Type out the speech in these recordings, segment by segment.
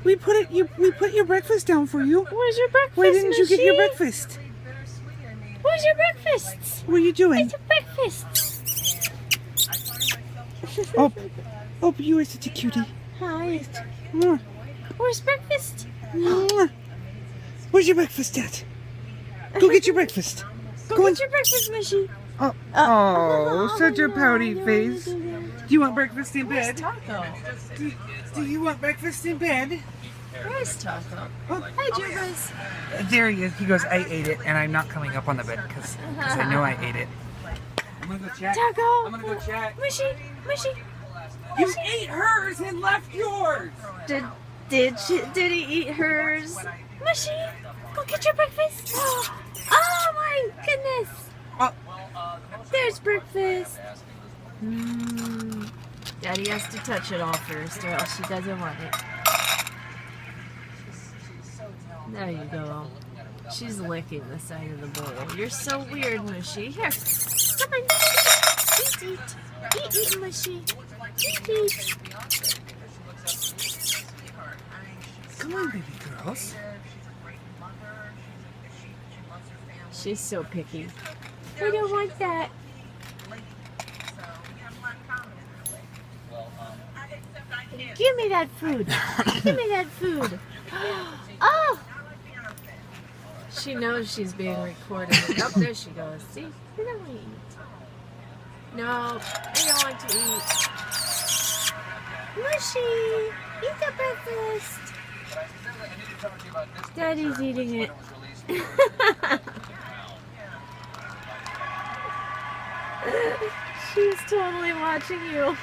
We put your breakfast down for you. Where's your breakfast, Why didn't you get your Mushy? breakfast? Where's your breakfast? What are you doing? Where's your breakfast? Oh, you are such a cutie. Hi. Mwah. Where's breakfast? Mwah. Where's your breakfast at? Go get your breakfast. Go get your breakfast, Mushy. Oh, such a pouty no, face. no, no, no. Do you want breakfast in bed? Taco. Do you want breakfast in bed? Where's Taco? Oh. Hi, Jubas. There he is. He goes, I ate it, and I'm not coming up on the bed because I know I ate it. I'm gonna go check. Taco. I'm gonna go check. Mushy. Mushy. You ate hers and left yours. Did he eat hers? Mushy, go get your breakfast. Oh my goodness. There's breakfast. Daddy has to touch it all first, or else she doesn't want it. There you go. She's licking the side of the bowl. You're so weird, Mushy. Here, come on. Eat. Eat, Mushy. Eat. Come on, baby girls. She's so picky. I don't want that. Give me that food. Give me that food. Oh! She knows she's being recorded. Oh, there she goes. See? You don't want to eat. No, I don't want to eat. Mushy! Eat the breakfast! Daddy's eating it. She's totally watching you.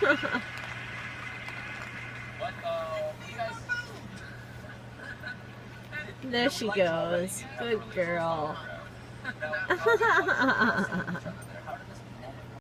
There she goes. Good girl.